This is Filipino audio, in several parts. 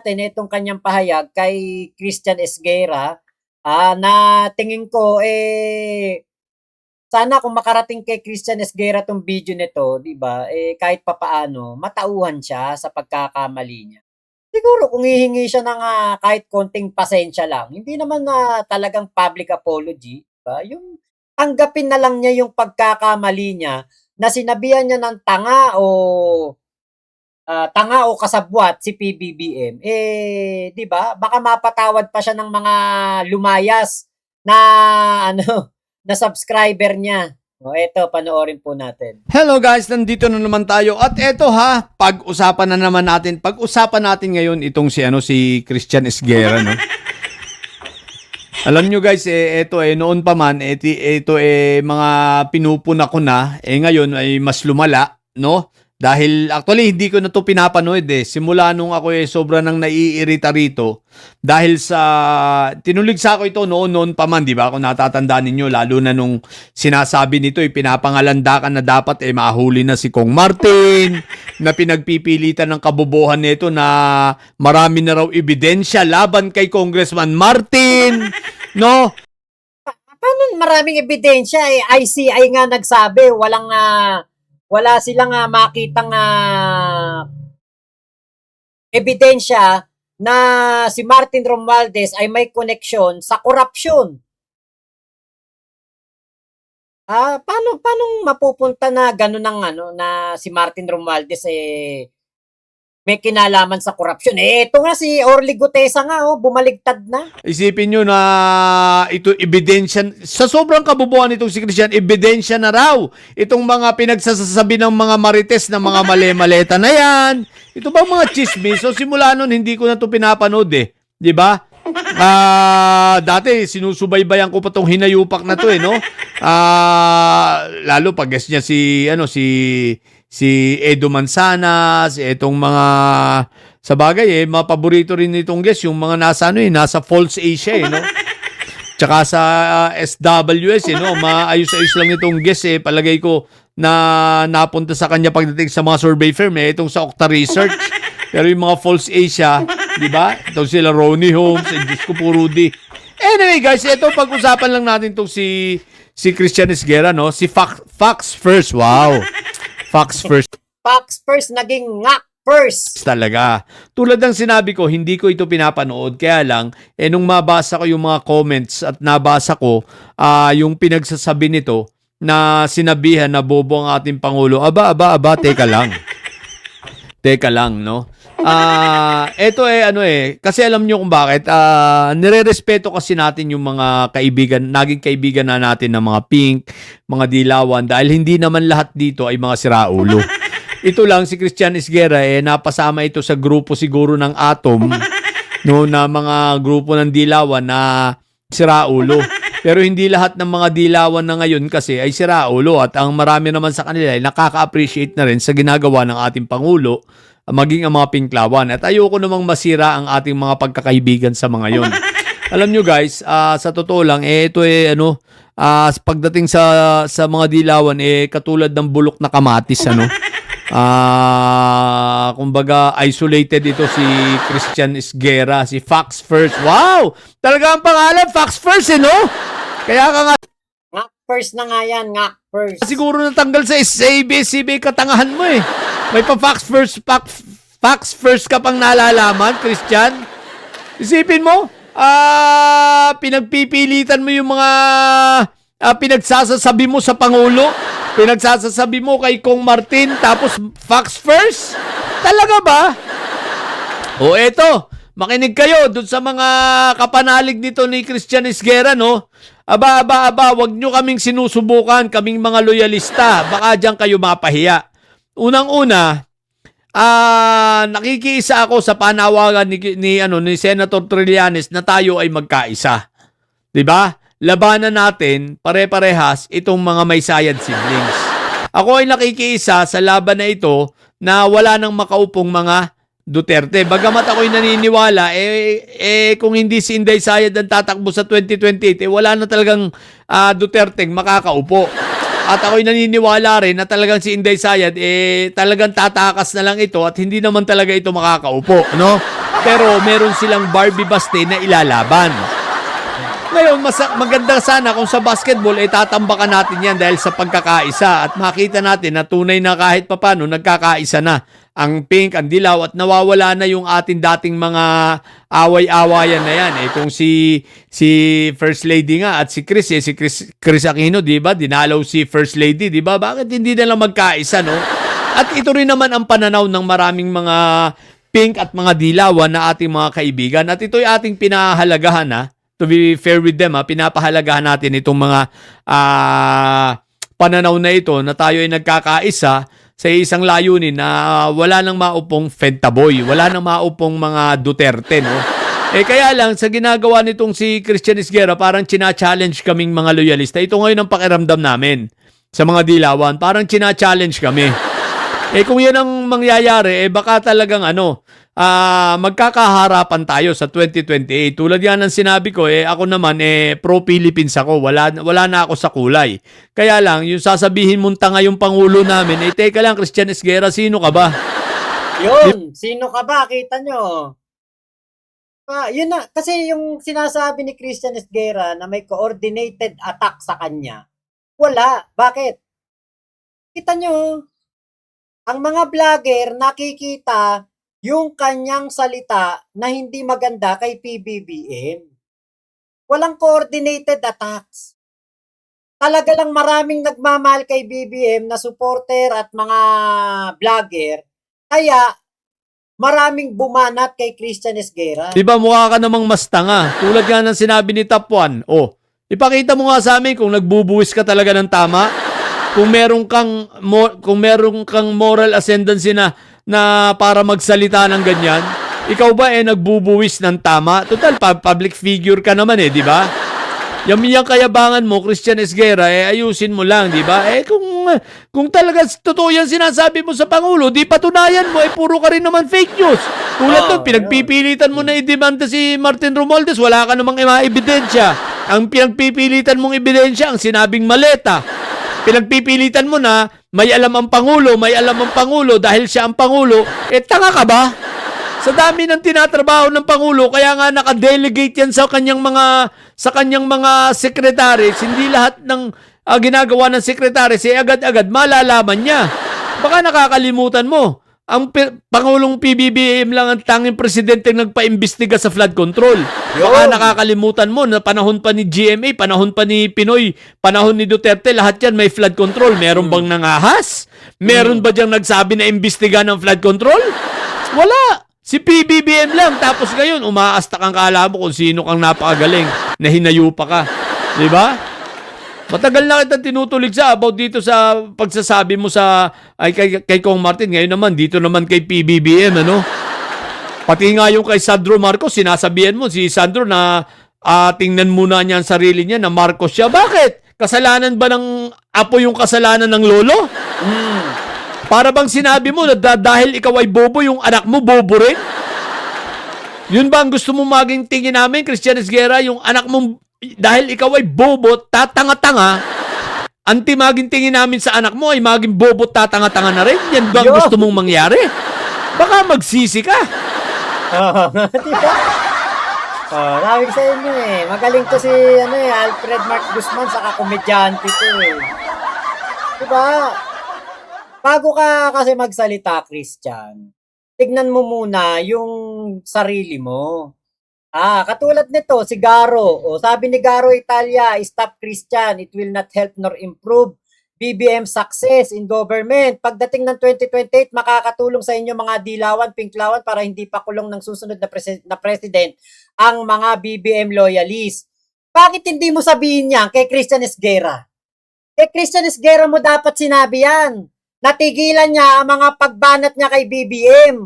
natin itong kanyang pahayag kay Christian Esguerra, na tingin ko, sana kung makarating kay Christian Esguerra 'tong video nito, 'di ba, kahit papaano matauhan siya sa pagkakamali niya. Siguro kung hihingi siya ng, kahit konting pasensya lang, hindi naman na talagang public apology, 'di ba, yung tanggapin na lang niya yung pagkakamali niya na sinabihan niya ng tanga o kasabwat si PBBM, 'di ba, baka mapatawad pa siya ng mga lumayas na ano, na subscriber niya. Oh, eto panoorin po natin. Hello guys, nandito na naman tayo at eto pag-usapan natin ngayon itong si Christian Esguerra, no. Alam nyo guys, eto noon pa man, ito mga pinupuna ko na, ngayon ay mas lumala, no? Dahil actually hindi ko na to pinapanood simula nung ako sobra nang naiirita rito dahil sa tinuligsa ko ito noon pa man, di ba? Kung natatandaan ninyo, lalo na nung sinasabi nito pinapangalandakan na dapat mahuli na si Kong Martin, na pinagpipilitan ng kabobohan nito na marami na raw ebidensya laban kay Congressman Martin, no? Paano maraming ebidensya, ICI nga nagsabi wala silang makitang ebidensya na si Martin Romualdez ay may koneksyon sa korupsyon. Paano mapupunta na gano'n na si Martin Romualdez may kinalaman sa korupsyon? Ito nga si Orly Gutesa nga bumaligtad na. Isipin nyo na ito ebidensya, sa sobrang kabubuan nitong si Christian, ebidensya na raw itong mga pinagsasabi ng mga marites na mga mali-maleta na yan. Ito ba mga chismis? So simula nun, hindi ko na ito pinapanood di ba? Dati sinusubaybayan ko pa tong hinayupak na to no? Lalo pag guest niya si Edo Manzanas, itong mga sa bagay mga paborito rin nitong guest yung mga nasa False Asia no. Tsaka sa SWS no, maayos-ayos lang itong guest palagay ko na napunta sa kanya pagdating sa mga survey firm itong sa Okta Research. Pero yung mga False Asia, di ba? Itong sila Ronnie Holmes, Diyos ko po Rudy. Anyway guys, ito pag-usapan lang natin itong si Christian Esguerra no, si Fox First. Wow. Fox First naging ngak first. Talaga. Tulad ng sinabi ko, hindi ko ito pinapanood. Kaya lang, nung mabasa ko yung mga comments at nabasa ko yung pinagsasabi nito na sinabihan na bobo ang ating Pangulo. Aba, teka lang. Teka lang, no? Ito kasi alam nyo kung bakit. Nire-respeto kasi natin yung mga kaibigan, naging kaibigan na natin ng mga Pink, mga Dilawan, dahil hindi naman lahat dito ay mga siraulo. Ito lang, si Christian Esguerra, napasama ito sa grupo siguro ng Atom, no, na mga grupo ng Dilawan na siraulo. Pero hindi lahat ng mga Dilawan na ngayon kasi ay siraulo at ang marami naman sa kanila ay nakaka-appreciate na rin sa ginagawa ng ating Pangulo, maging ang mga Pinklawan. At ayoko namang masira ang ating mga pagkakaibigan sa mga yon. Alam nyo guys, sa totoo lang, ito pagdating sa mga Dilawan, katulad ng bulok na kamatis, kumbaga isolated ito si Christian Esguerra, si Fox First. Wow! Talaga ang pangalan, Fox First, no? Kaya ka nga ngak first na nga yan, ngak first. siguro natanggal sa ABS-CBN katangahan mo May pa Fox First ka pang nalalaman, Christian. Isipin mo, pinagpipilitan mo yung mga pinagsasasabi mo sa Pangulo. Pinagsasasabi mo kay Kong Martin, tapos Fox First? Talaga ba? O eto, makinig kayo dun sa mga kapanalig nito ni Christian Esguerra, no? Aba, wag nyo kaming sinusubukan, kaming mga loyalista. Baka diyan kayo mapahiya. Unang-una, nakikiisa ako sa panawagan ni Senator Trillanes na tayo ay magkaisa. 'Di ba? Labanan natin pare-parehas itong mga may sayad siblings. Ako ay nakikiisa sa laban na ito na wala nang makaupong mga Duterte. Bagamat ako'y naniniwala, kung hindi si Inday Sayad ang tatakbo sa 2028, wala na talagang Duterte makakaupo. At ako'y naniniwala rin na talagang si Inday Sayad, talagang tatakas na lang ito at hindi naman talaga ito makakaupo, no? Pero meron silang Barbie Baste na ilalaban. Ngayon, maganda sana kung sa basketball, tatambakan natin yan dahil sa pagkakaisa at makita natin na tunay na kahit papano nagkakaisa na ang pink, ang dilaw at nawawala na yung ating dating mga away-awayan na yan. Kung si First Lady nga at si Chris Aquino, di ba? Dinalaw si First Lady, di ba? Bakit hindi na lang magkaisa, no? At ito rin naman ang pananaw ng maraming mga pink at mga dilawan na ating mga kaibigan. At ito'y ating pinahalagahan, ha? To be fair with them, pinapahalagahan natin itong mga pananaw na ito na tayo ay nagkakaisa sa isang layunin na wala nang maupong Fentaboy, wala nang maupong mga Duterte, no? Kaya lang, sa ginagawa nitong si Christian Esguerra, parang china-challenge kaming mga loyalista. Ito ngayon ang pakiramdam namin sa mga dilawan. Parang china-challenge kami. Kung yan ang mangyayari, baka talagang magkakaharapan tayo sa 2028. Tulad yan ng sinabi ko, ako naman, pro-Philippines ako. Wala na ako sa kulay. Kaya lang, yung sasabihin mong tanga yung Pangulo namin, teka lang, Christian Esguerra, sino ka ba? Yun, sino ka ba? Kita nyo. Yun na, kasi yung sinasabi ni Christian Esguerra na may coordinated attack sa kanya, wala. Bakit? Kita nyo, ang mga vlogger nakikita yung kanyang salita na hindi maganda kay PBBM. Walang coordinated attacks. Talaga lang maraming nagmamahal kay BBM na supporter at mga vlogger. Kaya maraming bumanat kay Christian Esguerra. Diba mukha ka namang mas tanga. Tulad nga ng sinabi ni Top 1. Ipakita mo nga sa amin kung nagbubuwis ka talaga ng tama. Kung meron kang moral ascendancy na para magsalita ng ganyan, ikaw ba nagbubuwis ng tama? Total, public figure ka naman di ba? Yung kayabangan mo, Christian Esguerra, ayusin mo lang, di ba? Kung talaga totoo yan sinasabi mo sa Pangulo, di patunayan mo, puro ka rin naman fake news. Tulad doon, pinagpipilitan mo na i-demanda si Martin Romualdez, wala ka namang ebidensya. Ang pinagpipilitan mong ebidensya, ang sinabing maleta. Pinagpipilitan mo na may alam ang Pangulo dahil siya ang Pangulo, tanga ka ba? Sa dami ng tinatrabaho ng Pangulo, kaya nga naka-delegate yan sa kanyang mga secretaries, hindi lahat ng ginagawa ng secretaries agad-agad malalaman niya. Baka nakakalimutan mo, ang Pangulong PBBM lang ang tanging presidente nagpa-imbestiga sa flood control. Baka nakakalimutan mo na panahon pa ni GMA, panahon pa ni Pinoy, panahon ni Duterte, lahat yan may flood control. Meron bang nangahas? Meron ba diyang nagsabi na imbestiga ng flood control? Wala. Si PBBM lang. Tapos ngayon, umaasta kang kala mo kung sino kang napakagaling na hinayupa ka. Diba? Matagal na kita tinutulig about dito sa pagsasabi mo kay Kong Martin. Ngayon naman, dito naman kay PBBM, Pati nga yung kay Sandro Marcos, sinasabihan mo si Sandro na tingnan muna niya ang sarili niya na Marcos siya. Bakit? Kasalanan ba ng apo yung kasalanan ng lolo? Para bang sinabi mo na dahil ikaw ay bobo, yung anak mo bobo rin? Yun ba ang gusto mo maging tingin namin, Christian Esguerra? Yung anak mo, dahil ikaw ay bobo, tatanga-tanga, maging tingin namin sa anak mo ay maging bobo, tatanga-tanga na rin? Yan ba ang gusto mong mangyari? Baka magsisi ka. Diba? Rawig sa inyo Magaling to si Alfred Mark Guzman, saka komedyante to Diba? Bago ka kasi magsalita, Christian, tignan mo muna yung sarili mo. Katulad nito, si Garo. Sabi ni Garo Italia, stop Christian, it will not help nor improve BBM success in government. Pagdating ng 2028, makakatulong sa inyo mga dilawan, pinklawan para hindi pa kulong ng susunod na president ang mga BBM loyalists. Bakit hindi mo sabihin yan kay Christian Esguerra? Kay Christian Esguerra mo dapat sinabi yan. Natigilan niya ang mga pagbanat niya kay BBM.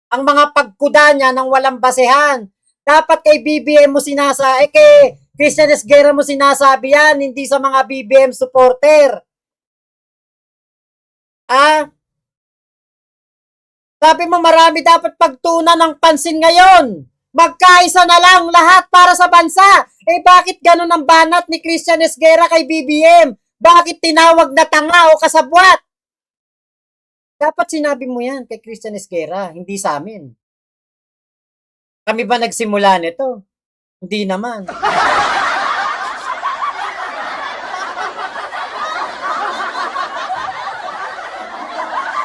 Ang mga pagkuda niya ng walang basehan. Dapat kay BBM mo kay Christian Esguerra mo sinasabi yan, hindi sa mga BBM supporter. Sabi mo marami dapat pagtunan ng pansin ngayon. Magkaisa na lang lahat para sa bansa. Bakit ganun ang banat ni Christian Esguerra kay BBM? Bakit tinawag na tanga o kasabwat? Dapat sinabi mo yan kay Christian Esguerra, hindi sa amin. Kami ba nagsimula nito? Hindi naman.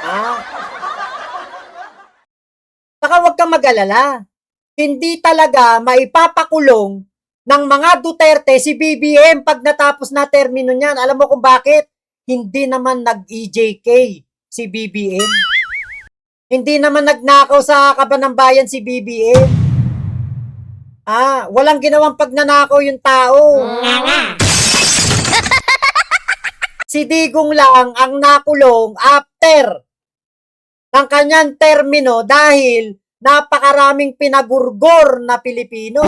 Ah, saka huwag kang mag-alala. Hindi talaga maipapakulong ng mga Duterte si BBM pag natapos na termino niyan. Alam mo kung bakit? Hindi naman nag-EJK si BBM. Hindi naman nagnakaw sa kaban ng bayan si BBM. Walang ginawang pagnanakaw yung tao. Si Digong lang ang nakulong after ng kanyang termino dahil napakaraming pinagurgor na Pilipino.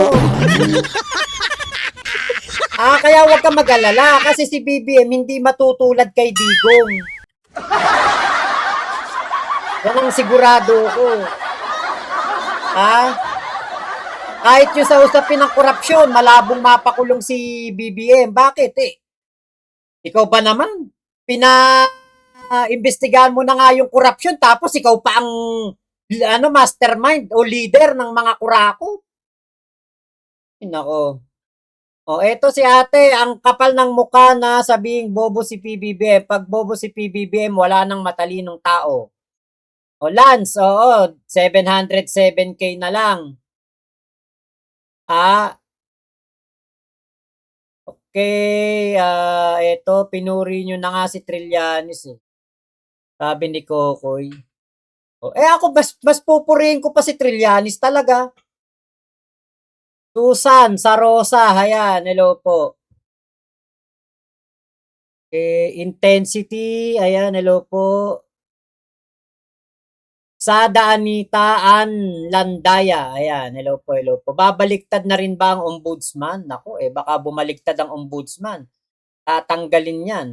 Kaya huwag kang mag-alala kasi si BBM hindi matutulad kay Digong. Yan ang sigurado ko. Kahit yung sa usapin ng korupsyon, malabong mapakulong si BBM. Bakit Ikaw ba naman? Imbestigahan mo na nga yung korupsyon tapos ikaw pa ang mastermind o leader ng mga kurako. Nako. Eto si ate, ang kapal ng mukha na sabing bobo si PBBM. Pag bobo si PBBM, wala nang matalinong tao. Lance, 707K na lang. Okay, eto, pinuri nyo na nga si Trillanes Sabi ni Kokoy. Ako, mas pupurihin ko pa si Trillanes talaga. Susan, Sarosa, ayan, hello po. Intensity, ayan, hello po. Sada Anita Landaya, ayan, hello po, hello po. Babaliktad na rin ba ang ombudsman? Naku, baka bumaliktad ang ombudsman. Tatanggalin yan.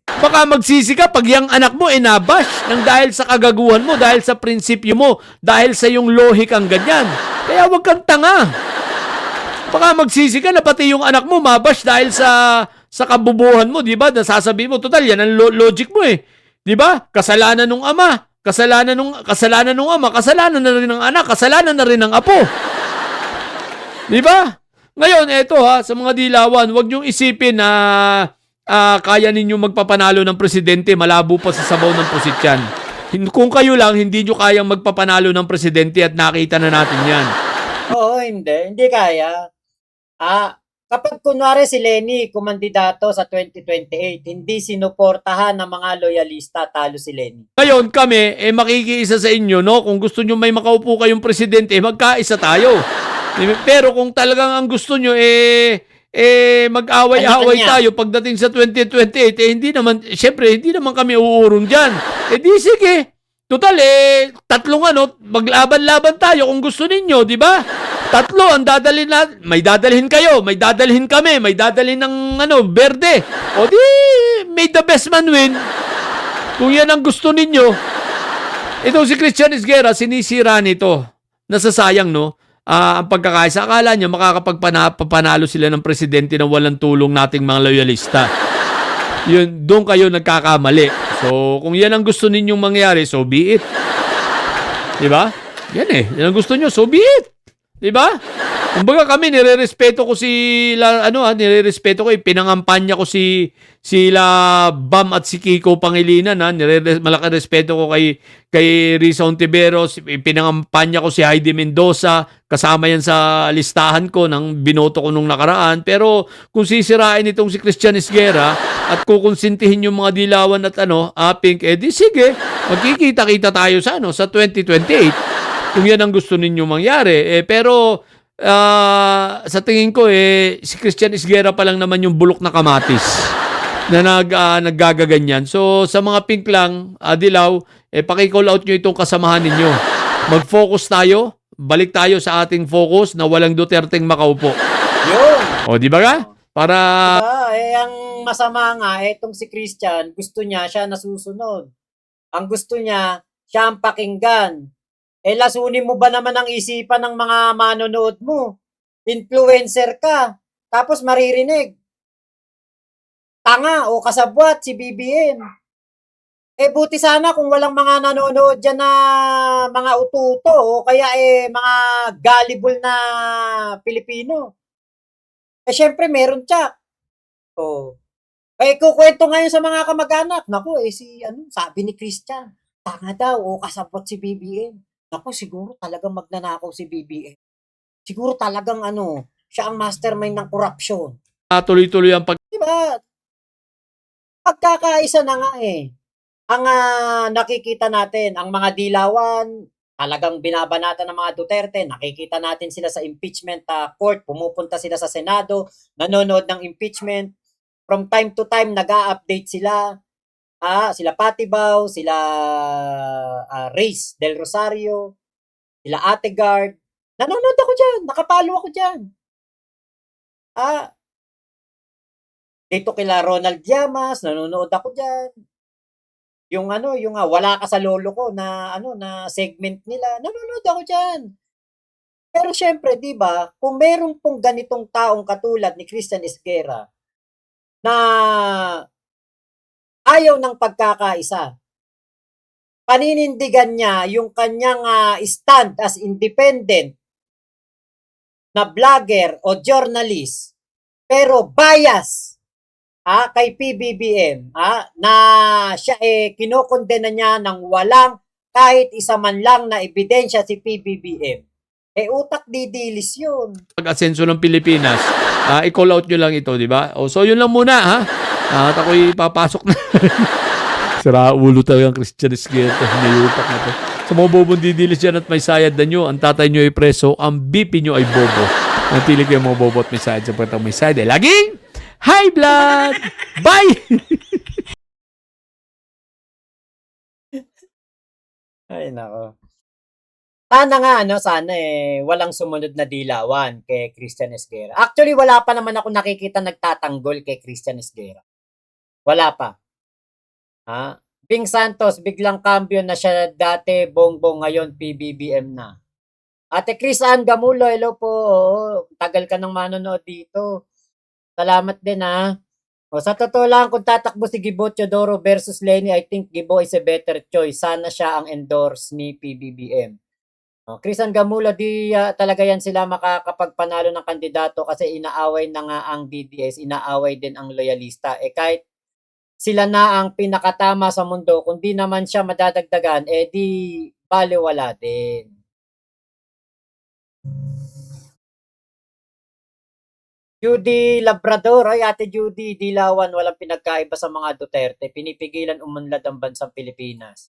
Baka magsisi ka pag yung anak mo nabash ng dahil sa kagaguhan mo, dahil sa prinsipyo mo, dahil sa yung lohikang ganyan. Kaya wag kang tanga. Baka magsisi ka na pati yung anak mo mabash dahil sa kabubuhan mo, di ba? Nasasabi mo, total, yan ang logic mo Di ba? Kasalanan ng ama, kasalanan ng ama, kasalanan na rin ng anak, kasalanan na rin ng apo. Di ba? Ngayon, eto sa mga dilawan, wag niyong isipin na kaya ninyo magpapanalo ng presidente, malabo pa sa sabaw ng pusit yan. Kung kayo lang, hindi nyo kayang magpapanalo ng presidente at nakita na natin yan. Oo, hindi kaya. Kapag kunwari si Lenny kumandidato sa 2028, hindi sinuportahan ng mga loyalista, talo si Lenny. Ngayon kami, makikiisa sa inyo, no? Kung gusto nyo may makaupo kayong presidente, magkaisa tayo. Pero kung talagang ang gusto nyo, mag-away-away tayo pagdating sa 2028, syempre, hindi naman kami uurong dyan. Di sige. Total, tatlong maglaban-laban tayo kung gusto ninyo, di ba? Tatlo ang dadalhin natin. May dadalhin kayo, may dadalhin kami, may dadalhin ng berde. O di, may the best man win. Kung yan ang gusto ninyo. Ito si Christian Esguerra, sinisira nito. Nasasayang, no? Ang pagkakaisa. Akala niya makakapagpanalo sila ng presidente na walang tulong nating mga loyalista. Yun, doon kayo nagkakamali. So, kung yan ang gusto ninyong mangyari, so be it. Diba? Yan yan ang gusto nyo, so be it. Diba? Kumbaga kami, nirerespeto ko pinangampanya ko sila Bam at si Kiko Pangilinan, malaki respeto ko kay Risa Ontiveros, pinangampanya ko si Heidi Mendoza, kasama yan sa listahan ko ng binoto ko nung nakaraan. Pero kung sisirain itong si Christian Esguerra at kukonsintihin yung mga dilawan at Pink, di sige, magkikita-kita tayo sa 2028. Kung yan ang gusto ninyong mangyari. Pero sa tingin ko si Christian Esguerra pa lang naman yung bulok na kamatis na naggagaganyan. So sa mga pink lang, dilaw, paki-call out nyo itong kasamahan ninyo. Mag-focus tayo, balik tayo sa ating focus na walang Duterteng makaupo. Yun! O di ba ka? Para ang masama nga, etong si Christian, gusto niya siya nasusunod. Ang gusto niya, siya ang pakinggan. Lasunin mo ba naman ang isipan ng mga manonood mo? Influencer ka, tapos maririnig. tanga o kasabwat si BBM. Eh, buti sana kung walang mga nanonood diyan na mga ututo o kaya, mga gullible na Pilipino. Eh, siyempre meron tiyak. Oh. Eh, ikukuwento ngayon sa mga kamag-anak, naku, si ano, sabi ni Christian, tanga daw o kasabwat si BBM. Naku, siguro talagang magnanakaw si BBM. Siguro talagang ano, siya ang mastermind ng corruption. Tuloy-tuloy ang 'Di ba? Pagkakaisa na nga eh. Ang nakikita natin, ang mga dilawan, talagang binabanatan ng mga Duterte. Nakikita natin sila sa impeachment court, pumupunta sila sa Senado, nanonood ng impeachment. From time to time, nag-a-update sila. Sila Patibao, sila Reyes Del Rosario, sila Ate Guard. Nanonood ako dyan, nakapalo ako dyan. Dito kila Ronald Llamas, nanonood ako dyan. Yung ano, yung wala ka sa lolo ko na ano na segment nila, nanonood ako diyan. Pero syempre, 'di ba, kung meron pong ganitong taong katulad ni Christian Esguerra na ayaw ng pagkakaisa, paninindigan niya yung kanyang stand as independent na vlogger o journalist, pero bias kay PBBM na siya kinokondena niya ng walang kahit isa man lang na ebidensya si PBBM. Utak didilis yun. pag-asenso ng Pilipinas, i-call out nyo lang ito, di ba? So, yun lang muna, ha? At ako'y papasok na. Sira ulo talaga ang Christian Esguerra. Hinayupak na to. Sa mga bobong didilis dyan at may sayad na nyo, ang tatay nyo ay preso, ang BP nyo ay bobo. Nantili kayo mga bobo at may sayad sa pagkatang may sayad. Laging high blood! Bye! Ay, nako. Sana nga, sana walang sumunod na dilawan kay Christian Esguerra. Actually, wala pa naman ako nakikita nagtatanggol kay Christian Esguerra. Wala pa. Bing Santos, biglang cambio na siya dati, bongbong, ngayon PBBM na. Ate Chris Ann Gamulo, hello po. Tagal ka nang manonood dito. Salamat din sa totoo lang, kung tatakbo si Gibo Teodoro versus Leni, I think Gibo is a better choice. Sana siya ang endorse ni PBBM. Chris Ann Gamulo, di talaga yan sila makakapagpanalo ng kandidato kasi inaaway na nga ang DDS, inaaway din ang loyalista. Kahit sila na ang pinakatama sa mundo, kung di naman siya madadagdagan, di baliwala din. Judy Labrador, ay Ate Judy, dilawan, walang pinagkaiba sa mga Duterte, pinipigilan umunlad ang bansang Pilipinas.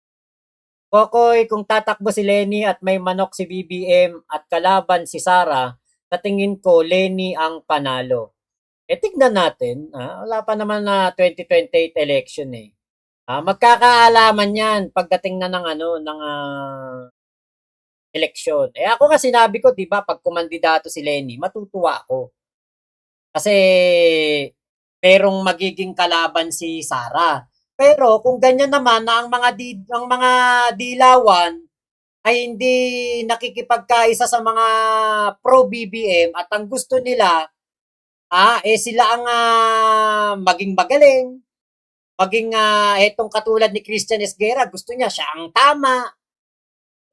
Kokoy, kung tatakbo si Leni at may manok si BBM at kalaban si Sara, sa tingin ko, Leni ang panalo. Tignan natin, wala pa naman na 2028 election magkakaalaman yan pagdating na ng eleksyon. Ako nga sinabi ko, 'di ba, pag kumandidato si Leni, matutuwa ako. Kasi merong magiging kalaban si Sara. Pero kung ganyan naman na ang mga dilawan ay hindi nakikipagkaisa sa mga pro BBM at ang gusto nila sila ang maging magaling, maging etong katulad ni Christian Esguerra, gusto niya siya ang tama,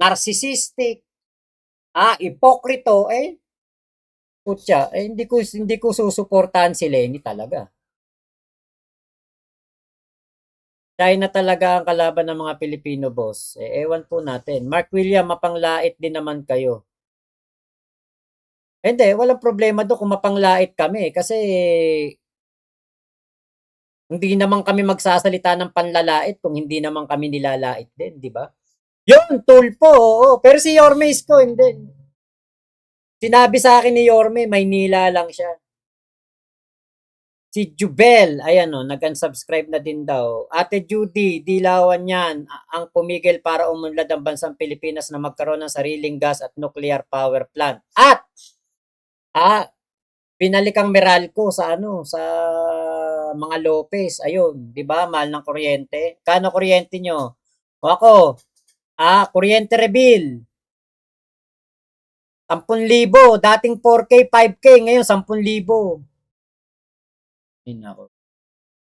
narcissistic, ipokrito, putya, hindi ko susuportahan si Leni talaga. China talaga ang kalaban ng mga Pilipino, boss. Ewan po natin. Mark William, mapanglait din naman kayo. Hindi, walang problema doon kung mapanglait kami kasi hindi naman kami magsasalita ng panlalait kung hindi naman kami nilalait din, di ba? Yun, tulpo, oo. Pero si Yorme Isko, hindi. Sinabi sa akin ni Yorme, Maynila lang siya. Si Jubel, ayan nag-unsubscribe na din daw. Ate Judy, dilawan yan. Ang pumigil para umunlad ang bansang Pilipinas na magkaroon ng sariling gas at nuclear power plant. At, pinalik ang Meralco sa sa mga Lopez. Ayun, di ba? Mahal ng kuryente. Kano kuryente nyo? O ako, kuryente rebill. 10,000. Dating 4K, 5K. Ngayon, 10,000. Ay, nako.